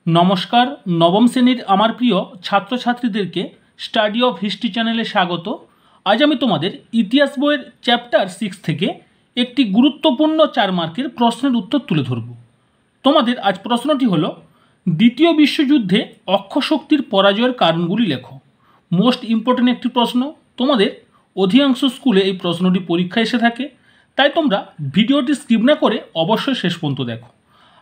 নমস্কার, নবম শ্রেণীর আমার প্রিয় ছাত্রছাত্রীদেরকে স্টাডি অফ হিস্ট্রি চ্যানেলে স্বাগত। আজ আমি তোমাদের ইতিহাস বইয়ের চ্যাপ্টার 6 থেকে একটি গুরুত্বপূর্ণ 4 মার্কের প্রশ্নের উত্তর তুলে ধরব। তোমাদের আজ প্রশ্নটি হলো, দ্বিতীয় বিশ্বযুদ্ধে অক্ষশক্তির পরাজয়ের কারণগুলি লেখো। মোস্ট ইম্পর্টেন্ট একটি প্রশ্ন। তোমাদের অধিকাংশ স্কুলে এই প্রশ্নটি পরীক্ষায় এসে থাকে, তাই তোমরা ভিডিওটি স্কিপ না করে অবশ্যই শেষ পর্যন্ত দেখো।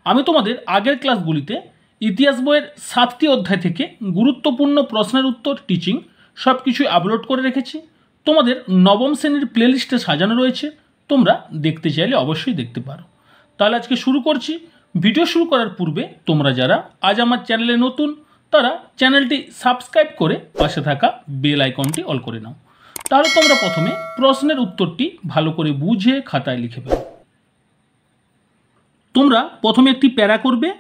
আমি তোমাদের আগের ক্লাসগুলিতে ইতিহাস বইয়ের 7টি অধ্যায় থেকে গুরুত্বপূর্ণ প্রশ্নের উত্তর টিচিং সব কিছুই আপলোড করে রেখেছি। তোমাদের নবম শ্রেণীর প্লেলিস্টে সাজানো রয়েছে, তোমরা দেখতে চাইলে অবশ্যই দেখতে পারো। তাহলে আজকে শুরু করছি। ভিডিও শুরু করার পূর্বে তোমরা যারা আজ আমার চ্যানেলে নতুন, তারা চ্যানেলটি সাবস্ক্রাইব করে পাশে থাকা বেল আইকনটি অল করে নাও। তাহলে তোমরা প্রথমে প্রশ্নের উত্তরটি ভালো করে বুঝে খাতায় লিখে ফেলো। তোমরা প্রথমে একটি প্যারা করবে,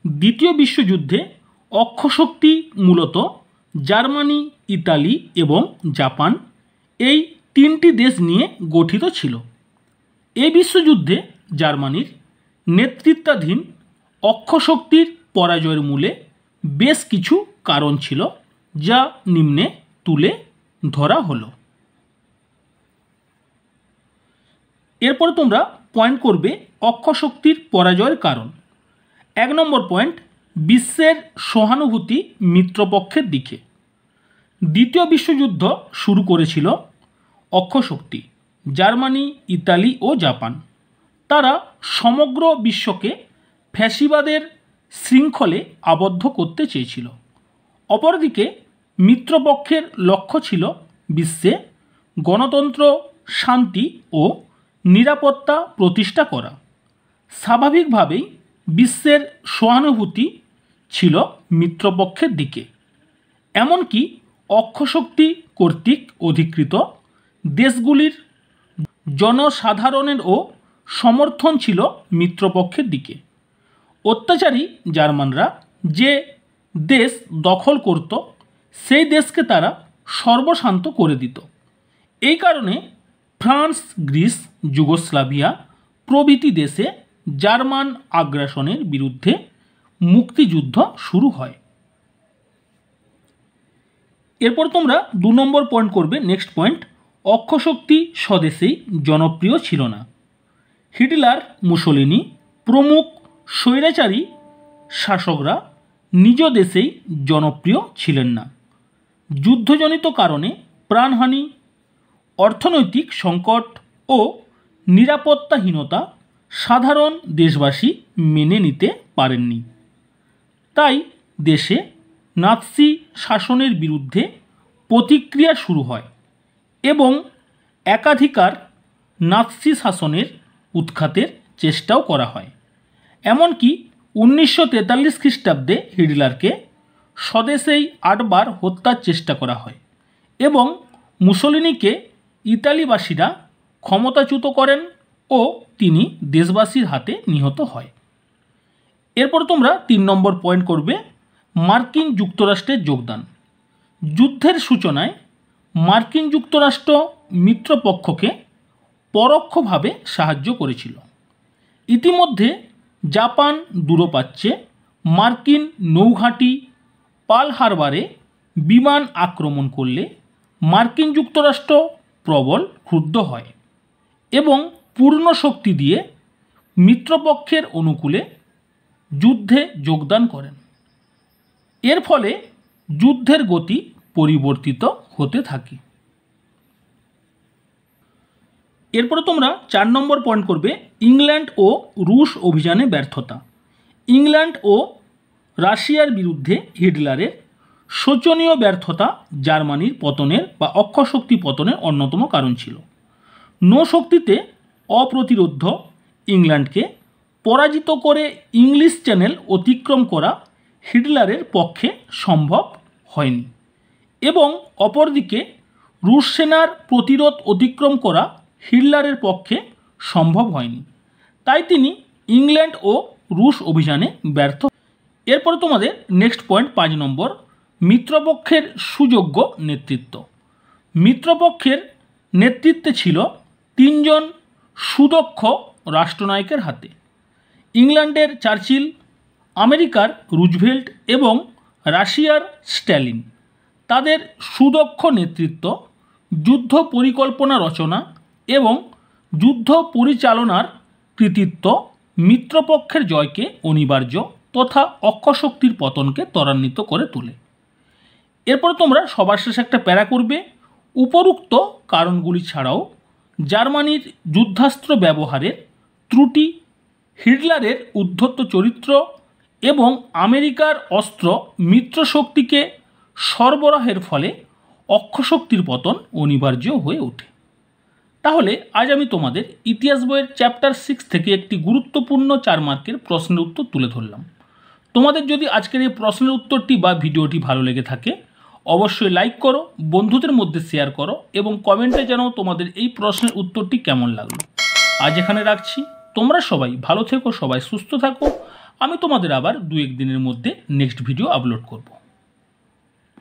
দ্বিতীয় বিশ্বযুদ্ধে অক্ষশক্তি মূলত জার্মানি, ইতালি এবং জাপান এই 3টি দেশ নিয়ে গঠিত ছিল। এই বিশ্বযুদ্ধে জার্মানির নেতৃত্বাধীন অক্ষশক্তির পরাজয়ের মূলে বেশ কিছু কারণ ছিল, যা নিম্নে তুলে ধরা হলো। এরপর তোমরা পয়েন্ট করবে অক্ষশক্তির পরাজয়ের কারণ। 1 নম্বর পয়েন্ট, বিশ্বের সহানুভূতি মিত্রপক্ষের দিকে। দ্বিতীয় বিশ্বযুদ্ধ শুরু করেছিল অক্ষশক্তি জার্মানি, ইতালি ও জাপান। তারা সমগ্র বিশ্বকে ফ্যাসিবাদের শৃঙ্খলে আবদ্ধ করতে চেয়েছিল। অপরদিকে মিত্রপক্ষের লক্ষ্য ছিল বিশ্বে গণতন্ত্র, শান্তি ও নিরাপত্তা প্রতিষ্ঠা করা। স্বাভাবিকভাবেই বিশ্বের সহানুভূতি ছিল মিত্রপক্ষের দিকে। এমনকি অক্ষশক্তি কর্তৃক অধিকৃত দেশগুলির জনসাধারণেরও সমর্থন ছিল মিত্রপক্ষের দিকে। অত্যাচারী জার্মানরা যে দেশ দখল করত, সেই দেশকে তারা সর্বশান্ত করে দিত। এই কারণে ফ্রান্স, গ্রিস, যুগোস্লাভিয়া প্রভৃতি দেশে জার্মান আগ্রাসনের বিরুদ্ধে মুক্তিযুদ্ধ শুরু হয়। এরপর তোমরা 2 নম্বর পয়েন্ট করবে, নেক্সট পয়েন্ট, অক্ষশক্তি স্বদেশেই জনপ্রিয় ছিল না। হিটলার, মুসোলিনি প্রমুখ স্বৈরাচারী শাসকরা নিজ দেশেই জনপ্রিয় ছিলেন না। যুদ্ধজনিত কারণে প্রাণহানি, অর্থনৈতিক সংকট ও নিরাপত্তাহীনতা সাধারণ দেশবাসী মেনে নিতে পারেননি। তাই দেশে নাৎসি শাসনের বিরুদ্ধে প্রতিক্রিয়া শুরু হয় এবং একাধিকার নাৎসি শাসনের উৎখাতের চেষ্টাও করা হয়। এমনকি 1943 খ্রিস্টাব্দে হিটলারকে স্বদেশেই 8 বার হত্যার চেষ্টা করা হয় এবং মুসোলিনিকে ইতালিবাসীরা ক্ষমতাচ্যুত করেন ও তিনি দেশবাসীর হাতে নিহত হয়। এরপর তোমরা 3 নম্বর পয়েন্ট করবে, মার্কিন যুক্তরাষ্ট্রের যোগদান। যুদ্ধের সূচনায় মার্কিন যুক্তরাষ্ট্র মিত্রপক্ষকে পরোক্ষভাবে সাহায্য করেছিল। ইতিমধ্যে জাপান দূরপ্রাচ্যে মার্কিন নৌঘাঁটি পার্ল হারবারে বিমান আক্রমণ করলে মার্কিন যুক্তরাষ্ট্র প্রবল ক্ষুব্ধ হয় এবং পূর্ণ শক্তি দিয়ে মিত্রপক্ষের অনুকূলে যুদ্ধে যোগদান করেন। এর ফলে যুদ্ধের গতি পরিবর্তিত হতে থাকে। এরপরে তোমরা 4 নম্বর পয়েন্ট করবে, ইংল্যান্ড ও রুশ অভিযানে ব্যর্থতা। ইংল্যান্ড ও রাশিয়ার বিরুদ্ধে হিটলারের শোচনীয় ব্যর্থতা জার্মানির পতনের বা অক্ষশক্তি পতনের অন্যতম কারণ ছিল। নৌশক্তিতে অপ্রতিরোধ্য ইংল্যান্ডকে পরাজিত করে ইংলিশ চ্যানেল অতিক্রম করা হিটলারের পক্ষে সম্ভব হয়নি এবং অপরদিকে রুশ সেনার প্রতিরোধ অতিক্রম করা হিটলারের পক্ষে সম্ভব হয়নি। তাই তিনি ইংল্যান্ড ও রুশ অভিযানে ব্যর্থ। এরপরে তোমাদের নেক্সট পয়েন্ট 5 নম্বর, মিত্রপক্ষের সুযোগ্য নেতৃত্ব। মিত্রপক্ষের নেতৃত্বে ছিল 3 জন সুদক্ষ রাষ্ট্রনায়কের হাতে। ইংল্যান্ডের চার্চিল, আমেরিকার রুজভেল্ট এবং রাশিয়ার স্ট্যালিন তাদের সুদক্ষ নেতৃত্ব, যুদ্ধ পরিকল্পনা রচনা এবং যুদ্ধ পরিচালনার কৃতিত্ব মিত্রপক্ষের জয়কে অনিবার্য তথা অক্ষশক্তির পতনকে ত্বরান্বিত করে তোলে। এরপর তোমরা সবার শেষে একটা প্যারা করবে, উপরোক্ত কারণগুলি ছাড়াও জার্মানির যুদ্ধাস্ত্র ব্যবহারের ত্রুটি, হিটলারের উদ্ধত চরিত্র এবং আমেরিকার অস্ত্র মিত্রশক্তিকে সরবরাহের ফলে অক্ষশক্তির পতন অনিবার্য হয়ে ওঠে। তাহলে আজ আমি তোমাদের ইতিহাস বইয়ের চ্যাপ্টার 6 থেকে একটি গুরুত্বপূর্ণ 4 মার্কের প্রশ্নের উত্তর তুলে ধরলাম। তোমাদের যদি আজকের এই প্রশ্নের উত্তরটি বা ভিডিওটি ভালো লেগে থাকে অবশ্যই লাইক করো, বন্ধুদের মধ্যে শেয়ার করো এবং কমেন্টে জানাও তোমাদের এই প্রশ্নের উত্তরটি কেমন লাগলো। আজ এখানে রাখছি, তোমরা সবাই ভালো থেকো, সবাই সুস্থ থাকো। আমি তোমাদের আবার 2-1 দিনের মধ্যে নেক্সট ভিডিও আপলোড করব।